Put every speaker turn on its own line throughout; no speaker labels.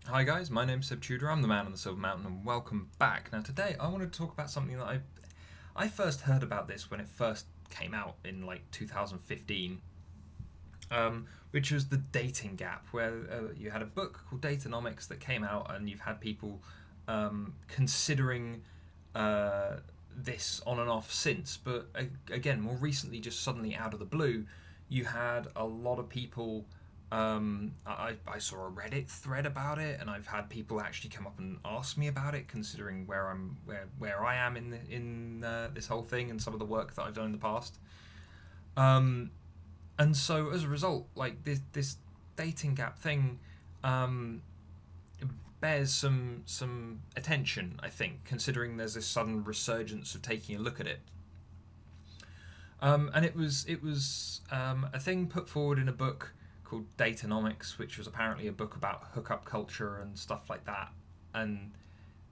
Hi guys, my name's Seb Tudor. I'm the man on the Silver Mountain, and welcome back. Now today I wanted to talk about something that I first heard about this when it first came out in like 2015, which was the dating gap, where you had a book called Datanomics that came out, and you've had people considering uh, this on and off since. But again, more recently, just suddenly out of the blue, you had a lot of people. I saw a Reddit thread about it, and I've had people actually come up and ask me about it, considering where I am in this whole thing and some of the work that I've done in the past. Um, and so as a result, like this dating gap thing um, bears some attention, I think, considering there's this sudden resurgence of taking a look at it. And it was a thing put forward in a book called Datanomics, which was apparently a book about hookup culture and stuff like that. And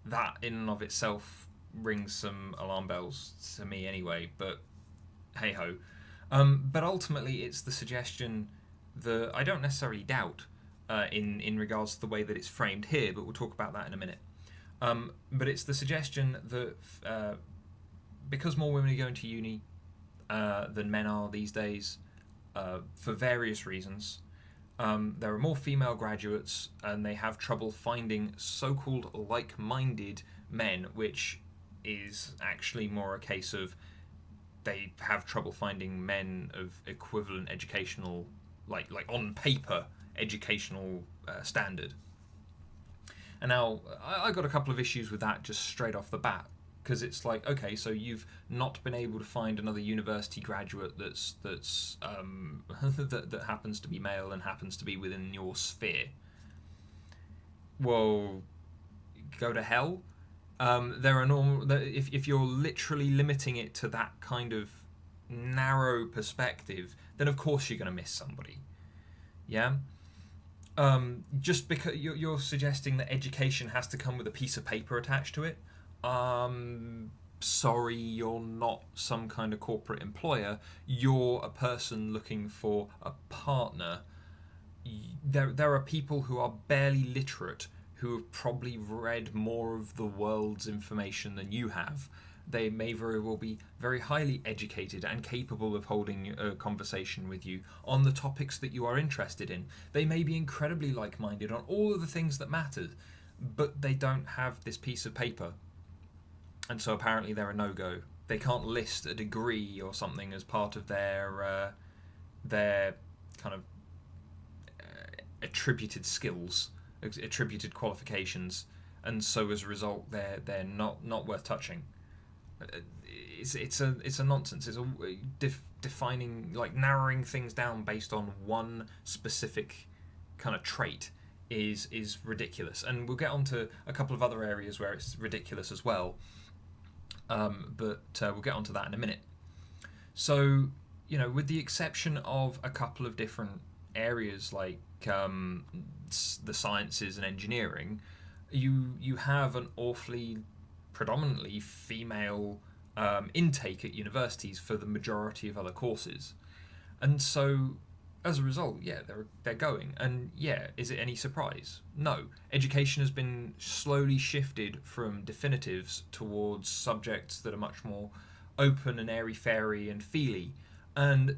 that, in and of itself, rings some alarm bells to me anyway. But hey ho. But ultimately, it's the suggestion that I don't necessarily doubt in regards to the way that it's framed here. But we'll talk about that in a minute. But it's the suggestion that because more women are going to uni than men are these days, for various reasons. There are more female graduates, and they have trouble finding so-called like-minded men, which is actually more a case of they have trouble finding men of equivalent educational, like on paper, educational standard. And now I got a couple of issues with that just straight off the bat, because it's like, okay, so you've not been able to find another university graduate that's that happens to be male and happens to be within your sphere. Well, go to hell. There are normal. If you're literally limiting it to that kind of narrow perspective, then of course you're going to miss somebody. Yeah. Just because you're suggesting that education has to come with a piece of paper attached to it. Sorry, you're not some kind of corporate employer. You're a person looking for a partner. There are people who are barely literate who have probably read more of the world's information than you have. They may very well be very highly educated and capable of holding a conversation with you on the topics that you are interested in. They may be incredibly like minded on all of the things that matter, but they don't have this piece of paper. And so apparently they're a no go. They can't list a degree or something as part of their kind of attributed skills, attributed qualifications, and so as a result they're not worth touching. It's a nonsense. It's a defining, like, narrowing things down based on one specific kind of trait is ridiculous. And we'll get onto a couple of other areas where it's ridiculous as well. But we'll get onto that in a minute. So, with the exception of a couple of different areas like the sciences and engineering, you have an awfully predominantly female intake at universities for the majority of other courses, and so as a result, yeah, they're going. And yeah, is it any surprise? No. Education has been slowly shifted from definitives towards subjects that are much more open and airy fairy and feely. And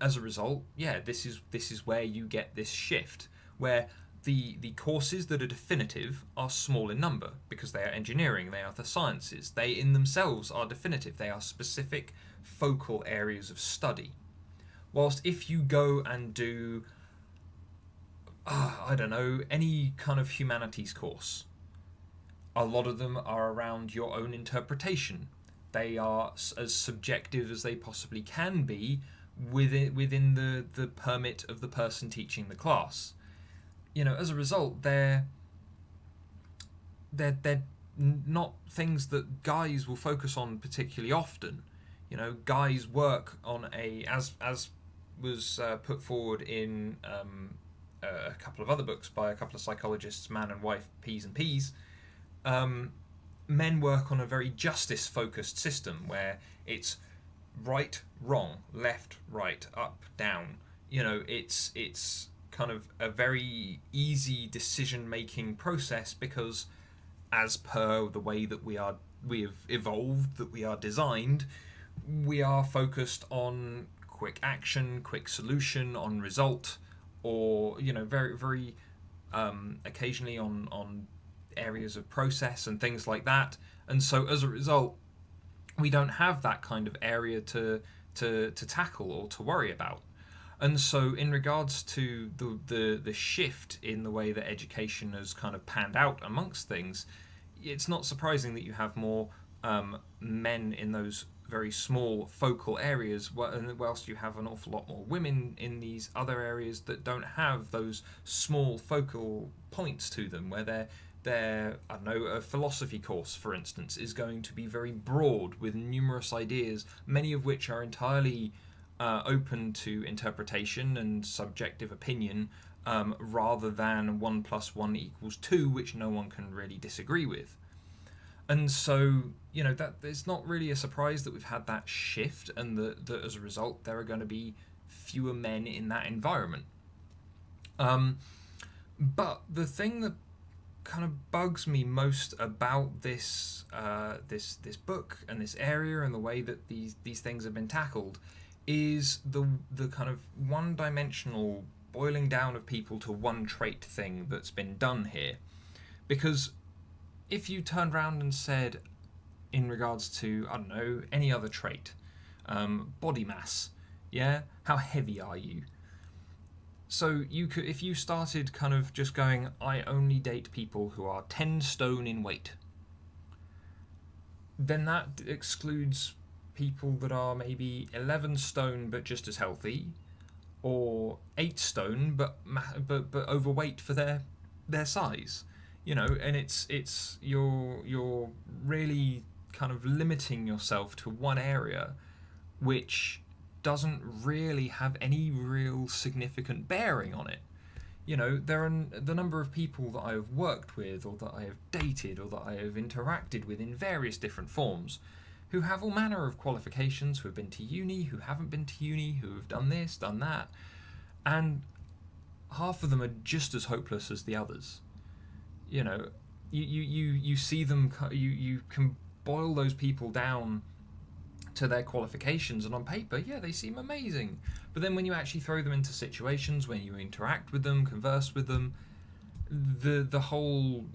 as a result, yeah, this is where you get this shift where the courses that are definitive are small in number because they are engineering, they are the sciences, they in themselves are definitive, they are specific focal areas of study. Whilst if you go and do, I don't know, any kind of humanities course, a lot of them are around your own interpretation. They are as subjective as they possibly can be within the permit of the person teaching the class. As a result, they're not things that guys will focus on particularly often. Guys work on as was put forward in a couple of other books by a couple of psychologists, Man and Wife, P's and P's. Men work on a very justice-focused system where it's right, wrong, left, right, up, down. It's kind of a very easy decision making process, because as per the way that we have evolved, that we are designed, we are focused on quick action, quick solution, on result, or very very occasionally on areas of process and things like that. And so as a result, we don't have that kind of area to tackle or to worry about. And so in regards to the shift in the way that education has kind of panned out amongst things, it's not surprising that you have more men in those very small focal areas, whilst you have an awful lot more women in these other areas that don't have those small focal points to them, where I don't know, a philosophy course, for instance, is going to be very broad with numerous ideas, many of which are entirely open to interpretation and subjective opinion, rather than 1 + 1 = 2, which no one can really disagree with. And so, that it's not really a surprise that we've had that shift, and that as a result there are going to be fewer men in that environment. But the thing that kind of bugs me most about this book and this area and the way that these things have been tackled is the kind of one-dimensional boiling down of people to one trait thing that's been done here. Because if you turned around and said, in regards to, I don't know, any other trait, body mass, yeah, how heavy are you? So you could, if you started kind of just going, I only date people who are 10 stone in weight, then that excludes people that are maybe 11 stone but just as healthy, or 8 stone but overweight for their size. And it's you're really kind of limiting yourself to one area, which doesn't really have any real significant bearing on it. There are the number of people that I have worked with, or that I have dated, or that I have interacted with in various different forms, who have all manner of qualifications, who have been to uni, who haven't been to uni, who have done this, done that, and half of them are just as hopeless as the others. You see them, you can boil those people down to their qualifications, and on paper, yeah, they seem amazing. But then when you actually throw them into situations, when you interact with them, converse with them, the whole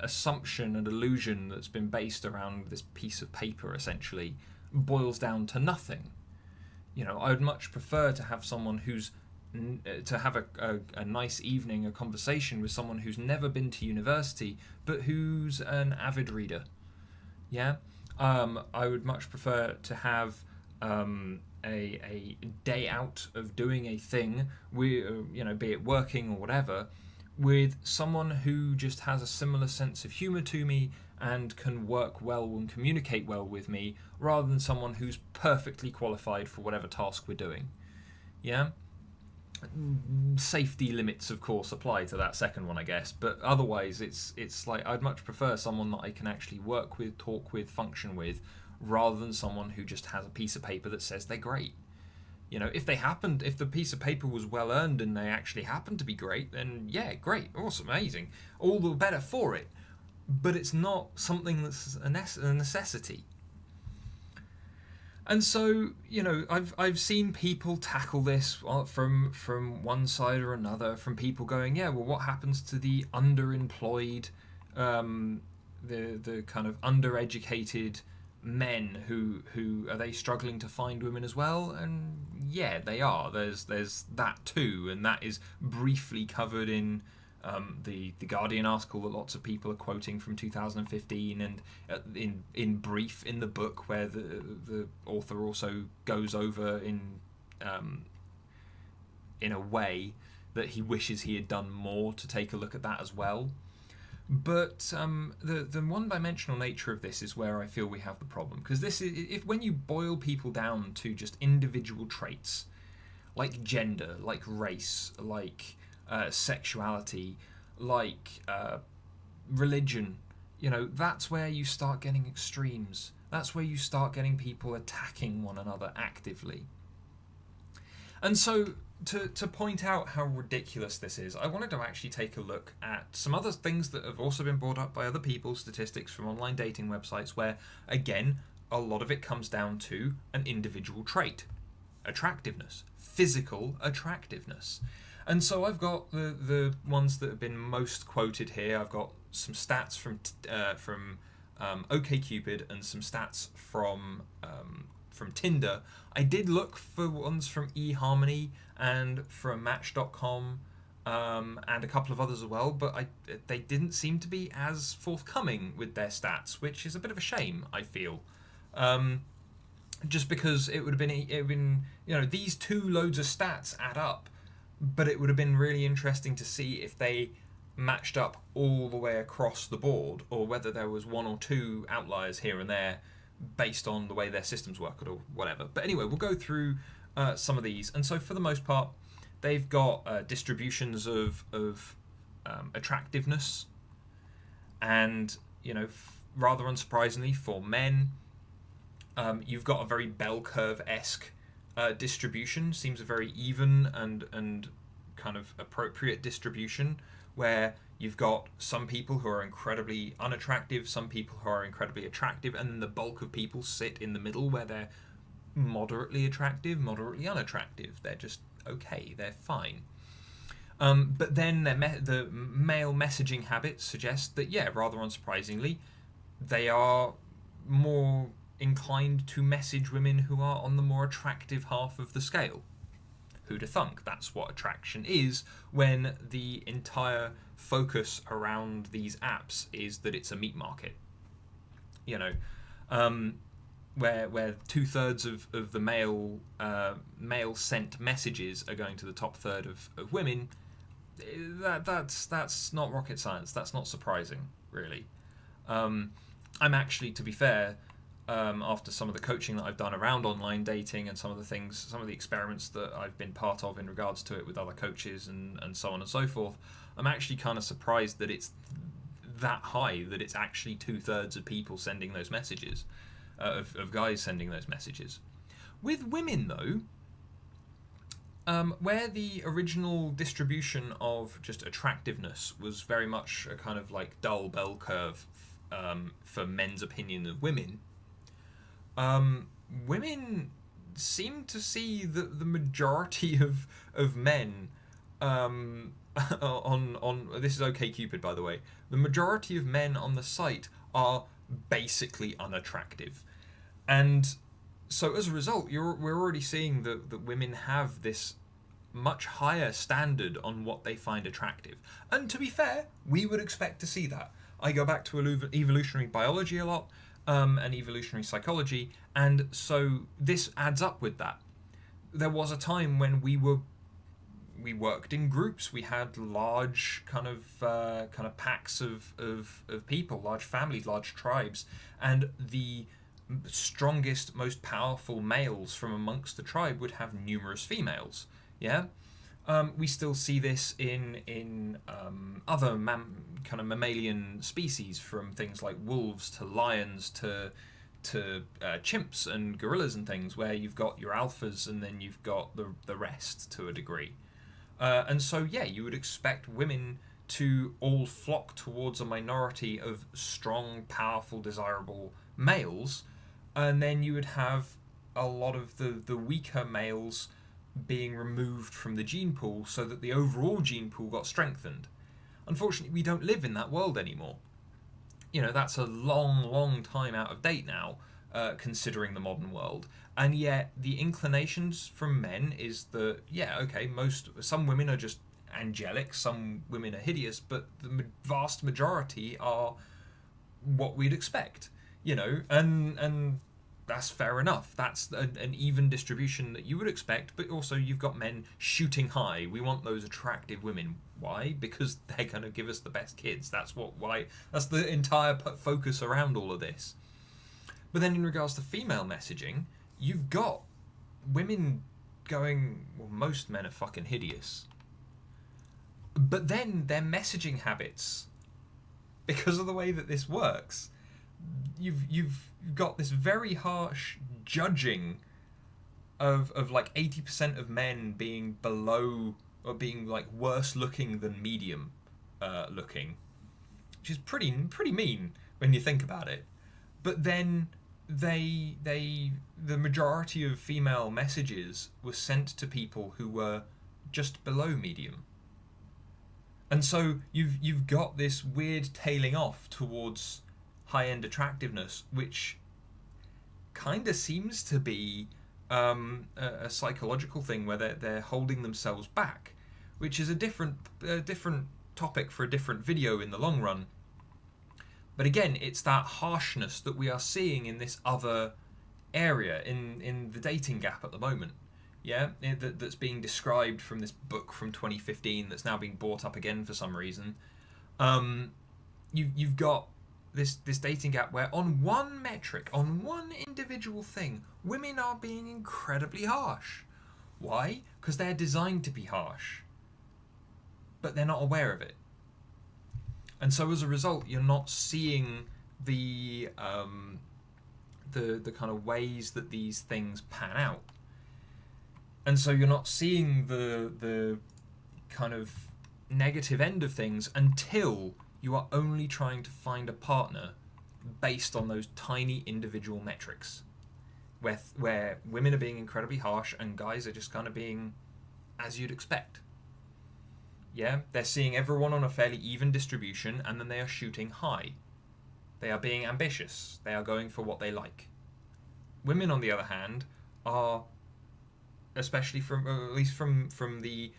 assumption and illusion that's been based around this piece of paper essentially boils down to nothing. I would much prefer to have someone to have a nice evening, a conversation with someone who's never been to university but who's an avid reader. Yeah, I would much prefer to have a day out of doing a thing, be it working or whatever, with someone who just has a similar sense of humour to me and can work well and communicate well with me, rather than someone who's perfectly qualified for whatever task we're doing. Yeah? Safety limits, of course, apply to that second one, I guess, but otherwise it's like I'd much prefer someone that I can actually work with, talk with, function with, rather than someone who just has a piece of paper that says they're great. If the piece of paper was well earned and they actually happen to be great, then yeah, great, awesome, amazing, all the better for it. But it's not something that's a necessity. And so, I've seen people tackle this from one side or another, from people going, yeah, well, what happens to the underemployed, the kind of undereducated men who are they struggling to find women as well? And yeah, they are. There's that too, and that is briefly covered in the Guardian article that lots of people are quoting from 2015, and in brief in the book, where the author also goes over in a way that he wishes he had done more to take a look at that as well. But the one-dimensional nature of this is where I feel we have the problem, because when you boil people down to just individual traits, like gender, like race, like sexuality, like religion, that's where you start getting extremes. That's where you start getting people attacking one another actively. And so to point out how ridiculous this is, I wanted to actually take a look at some other things that have also been brought up by other people, statistics from online dating websites, where, again, a lot of it comes down to an individual trait. Attractiveness. Physical attractiveness. And so I've got the ones that have been most quoted here. I've got some stats from OkCupid and some stats from Tinder. I did look for ones from eHarmony and from Match.com and a couple of others as well, but they didn't seem to be as forthcoming with their stats, which is a bit of a shame, I feel. Just because it would have been these two loads of stats add up, but it would have been really interesting to see if they matched up all the way across the board, or whether there was one or two outliers here and there based on the way their systems work or whatever. But anyway, we'll go through some of these. And so for the most part, they've got distributions of attractiveness, and rather unsurprisingly for men, you've got a very bell curve-esque distribution. Seems a very even and kind of appropriate distribution, where you've got some people who are incredibly unattractive, some people who are incredibly attractive, and then the bulk of people sit in the middle, where they're moderately attractive, moderately unattractive. They're just okay, they're fine. But then the male messaging habits suggest that, yeah, rather unsurprisingly, they are more inclined to message women who are on the more attractive half of the scale. Who'da thunk? That's what attraction is, when the entire focus around these apps is that it's a meat market. Where 2/3 of the male sent messages are going to the top third of women. That's not rocket science. That's not surprising, really. I'm actually, to be fair, after some of the coaching that I've done around online dating and some of the experiments that I've been part of in regards to it with other coaches and so on and so forth, I'm actually kind of surprised that it's that high, that it's actually 2/3 of people sending those messages, of guys sending those messages. With women, though, where the original distribution of just attractiveness was very much a kind of like dull bell curve for men's opinion of women, women seem to see that the majority of men on this is OkCupid, by the way, the majority of men on the site are basically unattractive, and so as a result, we're already seeing that women have this much higher standard on what they find attractive. And to be fair, we would expect to see that. I go back to evolutionary biology a lot, and evolutionary psychology, and so this adds up with that. There was a time when we worked in groups. We had large kind of packs of people, large families, large tribes, and the strongest, most powerful males from amongst the tribe would have numerous females. Yeah, we still see this in other kind of mammalian species, from things like wolves to lions to chimps and gorillas and things, where you've got your alphas and then you've got the rest to a degree. And so, yeah, you would expect women to all flock towards a minority of strong, powerful, desirable males, and then you would have a lot of the weaker males being removed from the gene pool, so that the overall gene pool got strengthened. Unfortunately, we don't live in that world anymore. That's a long time out of date now, considering the modern world. And yet the inclinations from men is that, yeah, okay, some women are just angelic, some women are hideous, but the vast majority are what we'd expect, and that's fair enough. That's an even distribution that you would expect, but also you've got men shooting high. We want those attractive women. Why? Because they're going to give us the best kids. That's the entire focus around all of this. But then in regards to female messaging, you've got women going, well, most men are fucking hideous. But then their messaging habits, because of the way that this works, you've got this very harsh judging of like 80% of men being below or being like worse looking than medium looking, which is pretty mean when you think about it. But then the majority of female messages were sent to people who were just below medium. And so you've got this weird tailing off towards high-end attractiveness, which kind of seems to be a psychological thing where they're holding themselves back, which is a different topic for a different video in the long run. But again, it's that harshness that we are seeing in this other area in the dating gap at the moment. Yeah, that's being described from this book from 2015 that's now being brought up again for some reason. You've got this dating gap where on one metric, on one individual thing, women are being incredibly harsh. Why? Because they're designed to be harsh, but they're not aware of it. And so as a result, you're not seeing the kind of ways that these things pan out. And so you're not seeing the kind of negative end of things until you are only trying to find a partner based on those tiny individual metrics, where women are being incredibly harsh and guys are just kind of being as you'd expect. Yeah, they're seeing everyone on a fairly even distribution, and then they are shooting high. They are being ambitious. They are going for what they like. Women, on the other hand, are, especially at least from the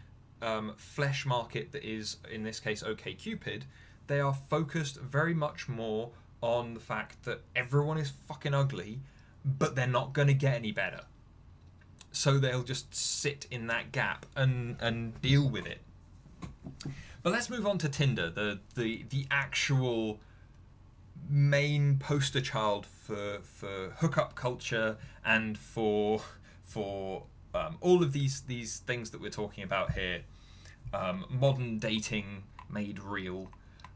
flesh market that is, in this case, OkCupid, they are focused very much more on the fact that everyone is fucking ugly, but they're not going to get any better. So they'll just sit in that gap and deal with it. But let's move on to Tinder, the actual main poster child for hookup culture and for all of these things that we're talking about here, modern dating made real.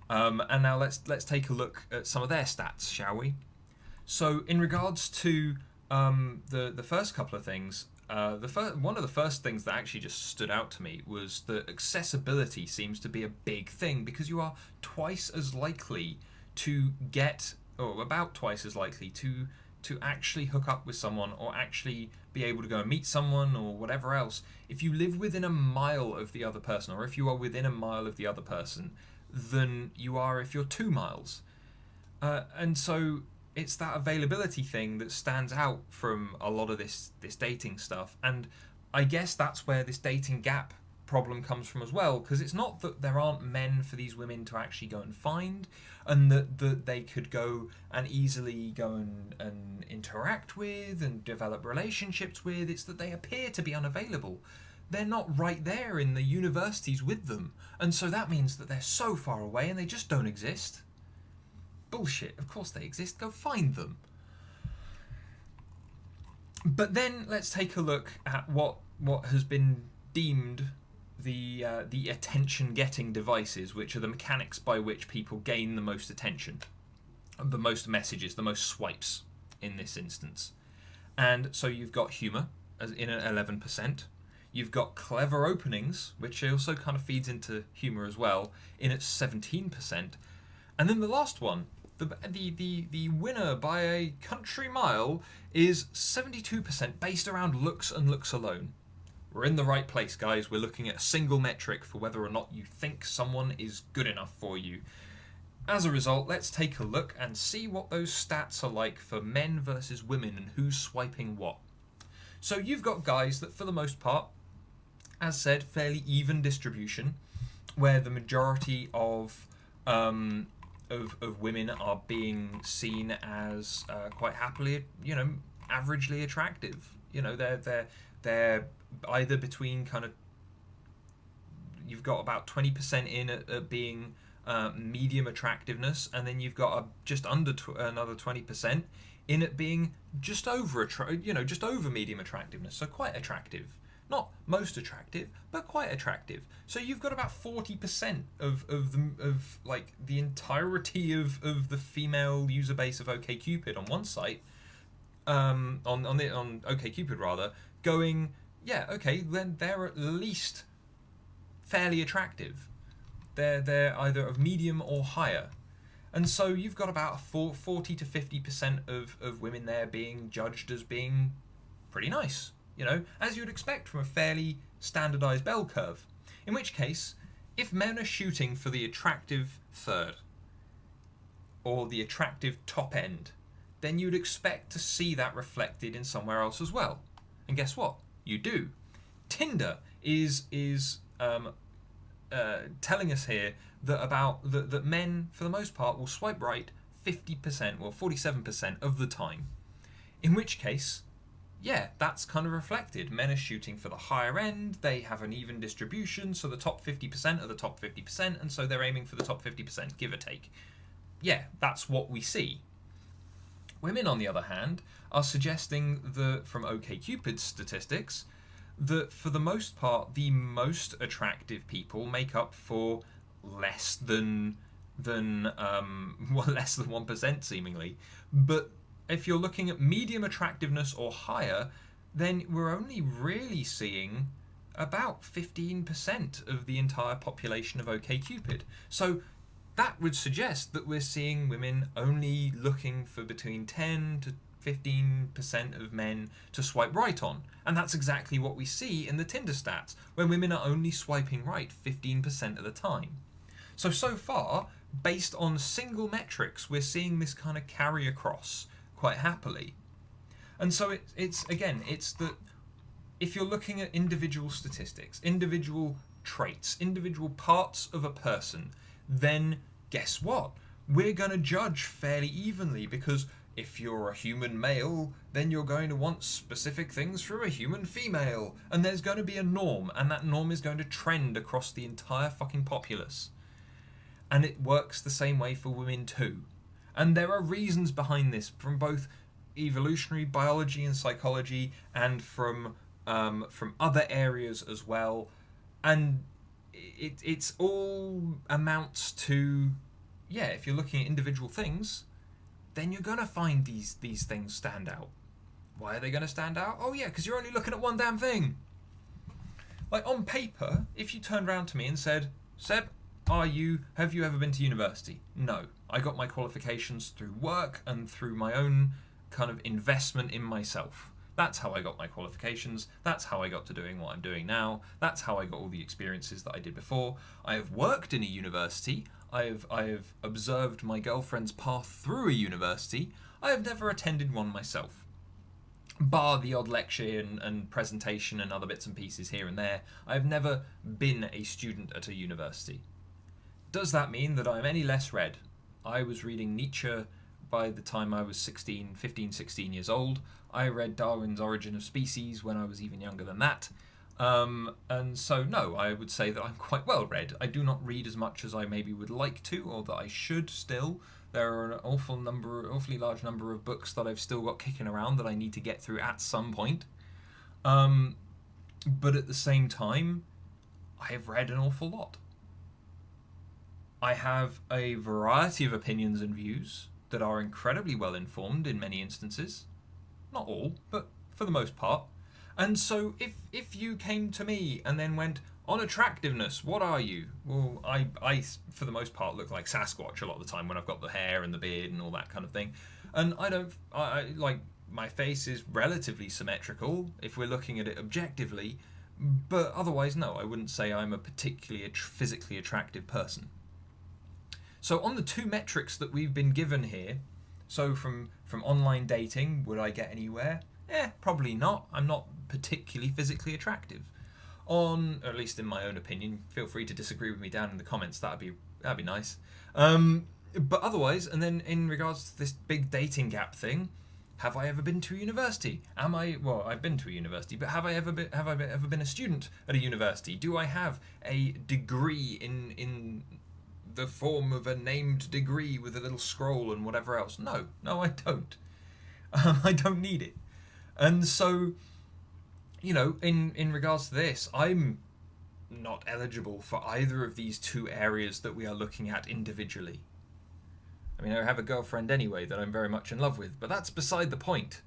And now let's take a look at some of their stats, shall we? So in regards to the first couple of things, one of the first things that actually just stood out to me was that accessibility seems to be a big thing, because you are twice as likely to get, or about twice as likely to actually hook up with someone or actually be able to go and meet someone or whatever else if you live within a mile of the other person, or if you are within a mile of the other person, than you are if you're 2 miles. And so it's that availability thing that stands out from a lot of this dating stuff. And I guess that's where this dating gap problem comes from as well, because it's not that there aren't men for these women to actually go and find, and that they could go and easily go and interact with and develop relationships with. It's that they appear to be unavailable. They're not right there in the universities with them, and so that means that they're so far away and they just don't exist. Bullshit, of course they exist, go find them. But then let's take a look at what has been deemed the attention-getting devices, which are the mechanics by which people gain the most attention, the most messages, the most swipes in this instance. And so you've got humour as in at 11%. You've got clever openings, which also kind of feeds into humour as well, in at 17%. And then the last one, the winner by a country mile, is 72% based around looks and looks alone. We're in the right place, guys. We're looking at a single metric for whether or not you think someone is good enough for you. As a result, let's take a look and see what those stats are like for men versus women and who's swiping what. So you've got guys that, for the most part, as said, fairly even distribution, where the majority of women are being seen as quite happily, averagely attractive. They're either between kind of, you've got about 20% in at being medium attractiveness, and then you've got just under another 20% in it being just over just over medium attractiveness, so quite attractive. Not most attractive, but quite attractive. So you've got about 40% of like the entirety of the female user base of OkCupid on one site on OkCupid rather, going, yeah, okay, then they're at least fairly attractive. They're either of medium or higher. And so you've got about 40 to 50% of women there being judged as being pretty nice, as you would expect from a fairly standardized bell curve. In which case, if men are shooting for the attractive third, or the attractive top end, then you'd expect to see that reflected in somewhere else as well. And guess what? You do. Tinder is telling us here that men, for the most part, will swipe right 50%, or 47% of the time. In which case, yeah, that's kind of reflected. Men are shooting for the higher end, they have an even distribution, so the top 50% are the top 50%, and so they're aiming for the top 50%, give or take. Yeah, that's what we see. Women, on the other hand, are suggesting that, from OkCupid statistics, that for the most part, the most attractive people make up for less than 1% seemingly. But if you're looking at medium attractiveness or higher, then we're only really seeing about 15% of the entire population of OkCupid. So that would suggest that we're seeing women only looking for between 10 to 15% of men to swipe right on. And that's exactly what we see in the Tinder stats, where women are only swiping right 15% of the time. So far, based on single metrics, we're seeing this kind of carry across quite happily. And so it's that if you're looking at individual statistics, individual traits, individual parts of a person, then guess what? We're going to judge fairly evenly, because if you're a human male, then you're going to want specific things from a human female. And there's going to be a norm, and that norm is going to trend across the entire fucking populace. And it works the same way for women too. And there are reasons behind this from both evolutionary biology and psychology, and from other areas as well. And it's all amounts to, yeah, if you're looking at individual things, then you're going to find these things stand out. Why are they going to stand out? Oh yeah, because you're only looking at one damn thing. Like, on paper, if you turned around to me and said, Seb, have you ever been to university? No. I got my qualifications through work and through my own kind of investment in myself. That's how I got my qualifications. That's how I got to doing what I'm doing now. That's how I got all the experiences that I did before. I have worked in a university. I have observed my girlfriend's path through a university. I have never attended one myself. Bar the odd lecture and presentation and other bits and pieces here and there, I have never been a student at a university. Does that mean that I'm any less read? I was reading Nietzsche by the time I was 16 years old. I read Darwin's Origin of Species when I was even younger than that. And so, no, I would say that I'm quite well read. I do not read as much as I maybe would like to, or that I should still. There are an awfully large number of books that I've still got kicking around that I need to get through at some point. But at the same time, I have read an awful lot. I have a variety of opinions and views that are incredibly well informed in many instances. Not all, but for the most part. And so if you came to me and then went, on attractiveness, what are you? Well, I for the most part look like Sasquatch a lot of the time when I've got the hair and the beard and all that kind of thing. And I like, my face is relatively symmetrical if we're looking at it objectively, but otherwise no, I wouldn't say I'm a particularly physically attractive person. So on the two metrics that we've been given here, so from online dating, would I get anywhere? Probably not. I'm not particularly physically attractive. Or at least in my own opinion. Feel free to disagree with me down in the comments. That'd be nice. But otherwise, and then in regards to this big dating gap thing, have I ever been to a university? Well, I've been to a university, but have I ever been a student at a university? Do I have a degree in the form of a named degree with a little scroll and whatever else? No, I don't. I don't need it. And so, in regards to this, I'm not eligible for either of these two areas that we are looking at individually. I mean, I have a girlfriend anyway that I'm very much in love with, but that's beside the point.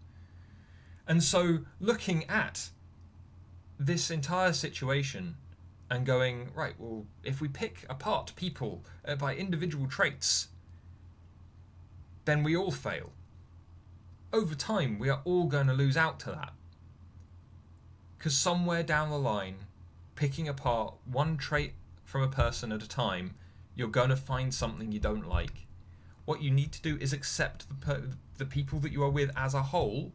And so looking at this entire situation and going, right, well, if we pick apart people by individual traits, then we all fail. Over time, we are all going to lose out to that. Because somewhere down the line, picking apart one trait from a person at a time, you're going to find something you don't like. What you need to do is accept the people that you are with as a whole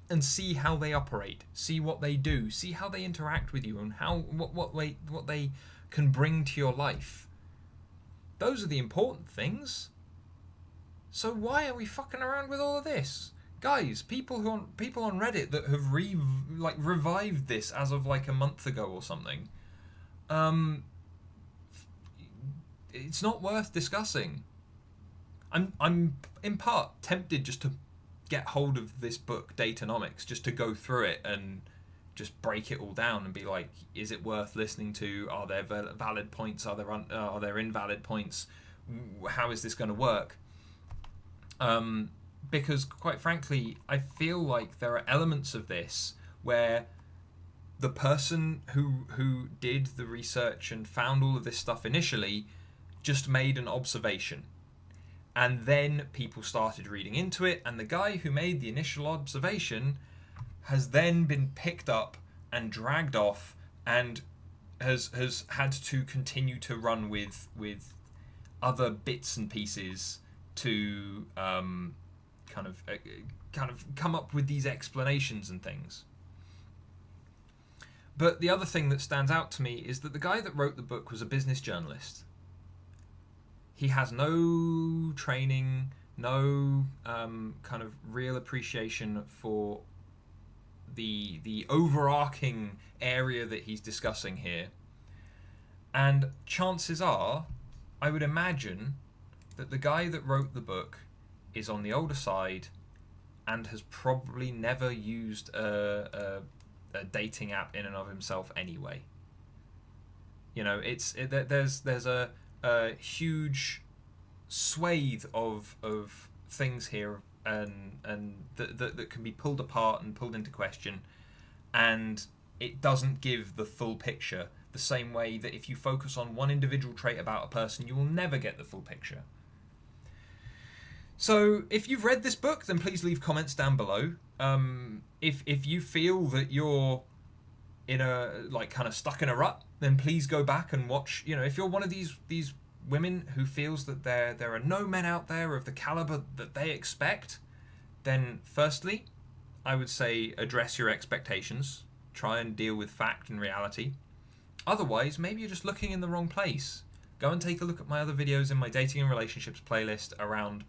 and see how they operate, see what they do, see how they interact with you, and what they can bring to your life. Those are the important things. So why are we fucking around with all of this? Guys, people on Reddit that have revived this as of like a month ago or something. It's not worth discussing. I'm in part tempted just to get hold of this book, Datanomics, just to go through it and just break it all down and be like, is it worth listening to? Are there valid points? Are there invalid points? How is this going to work? Because quite frankly, I feel like there are elements of this where the person who did the research and found all of this stuff initially just made an observation. And then people started reading into it, and the guy who made the initial observation has then been picked up and dragged off and has had to continue to run with other bits and pieces to kind of come up with these explanations and things. But the other thing that stands out to me is that the guy that wrote the book was a business journalist. He has no training, no kind of real appreciation for the overarching area that he's discussing here. And chances are, I would imagine, that the guy that wrote the book is on the older side and has probably never used a dating app in and of himself anyway. You know, there's a huge swathe of things here and that can be pulled apart and pulled into question, and it doesn't give the full picture, the same way that if you focus on one individual trait about a person, you will never get the full picture. So if you've read this book, then please leave comments down below. If you feel that you're in a kind of stuck in a rut, then please go back and watch. You know, if you're one of these women who feels that there are no men out there of the caliber that they expect, then firstly, I would say address your expectations. Try and deal with fact and reality. Otherwise, maybe you're just looking in the wrong place. Go and take a look at my other videos in my dating and relationships playlist around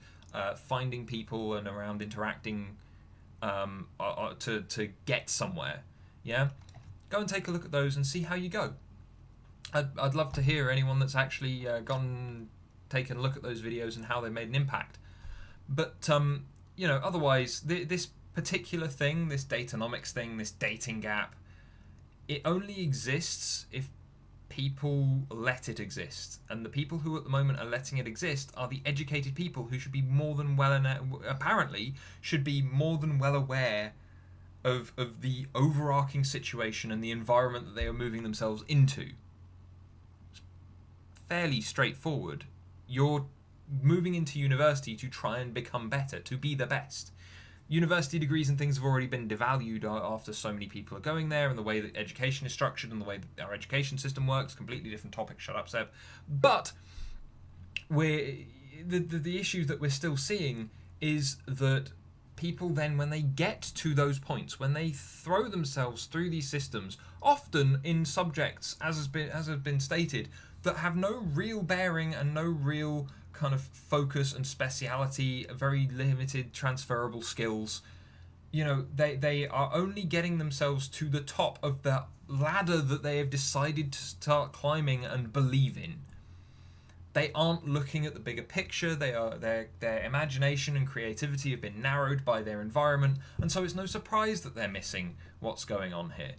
finding people and around interacting to get somewhere. Yeah, go and take a look at those and see how you go. I'd love to hear anyone that's actually taken a look at those videos and how they made an impact. But you know, otherwise, this particular thing, this Datanomics thing, this dating gap, it only exists if people let it exist, and the people who at the moment are letting it exist are the educated people who should be more than well aware of the overarching situation and the environment that they are moving themselves into. It's fairly straightforward. You're moving into university to try and become better, to be the best. University degrees and things have already been devalued after so many people are going there, and the way that education is structured and the way that our education system works. Completely different topic. Shut up, Seb. But the issue that we're still seeing is that people then, when they get to those points, when they throw themselves through these systems, often in subjects, as has been stated, that have no real bearing and no real kind of focus and speciality, very limited transferable skills. You know, they are only getting themselves to the top of the ladder that they have decided to start climbing and believe in. They aren't looking at the bigger picture. Their imagination and creativity have been narrowed by their environment, and so it's no surprise that they're missing what's going on here.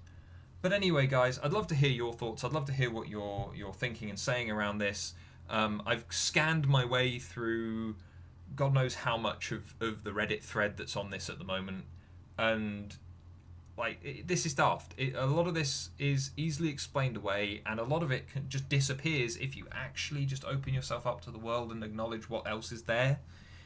But anyway, guys, I'd love to hear your thoughts. I'd love to hear what you're thinking and saying around this. I've scanned my way through God knows how much of the Reddit thread that's on this at the moment. And this is daft. A lot of this is easily explained away, and a lot of it just disappears if you actually just open yourself up to the world and acknowledge what else is there,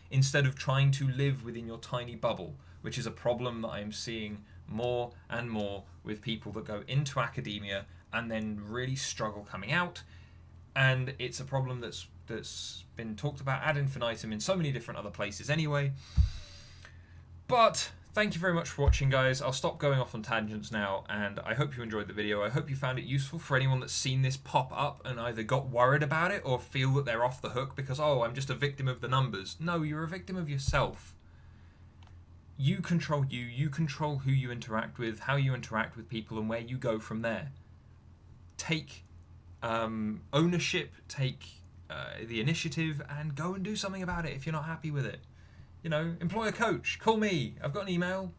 instead of trying to live within your tiny bubble, which is a problem that I am seeing more and more with people that go into academia and then really struggle coming out. And it's a problem that's been talked about ad infinitum in so many different other places anyway. But thank you very much for watching, guys. I'll stop going off on tangents now, and I hope you enjoyed the video. I hope you found it useful for anyone that's seen this pop up and either got worried about it or feel that they're off the hook because, oh, I'm just a victim of the numbers. No, you're a victim of yourself. You control you. You control who you interact with, how you interact with people, and where you go from there. Take ownership, take the initiative, and go and do something about it if you're not happy with it. You know, employ a coach, call me, I've got an email.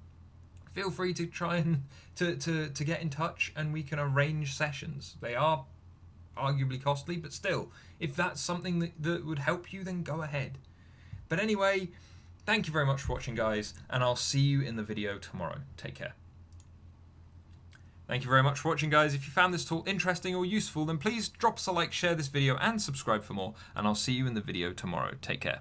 Feel free to try and to get in touch, and we can arrange sessions. They are arguably costly, but still, if that's something that would help you, then go ahead. But anyway, thank you very much for watching, guys, and I'll see you in the video tomorrow. Take care. Thank you very much for watching, guys. If you found this tool interesting or useful, then please drop us a like, share this video, and subscribe for more, and I'll see you in the video tomorrow. Take care.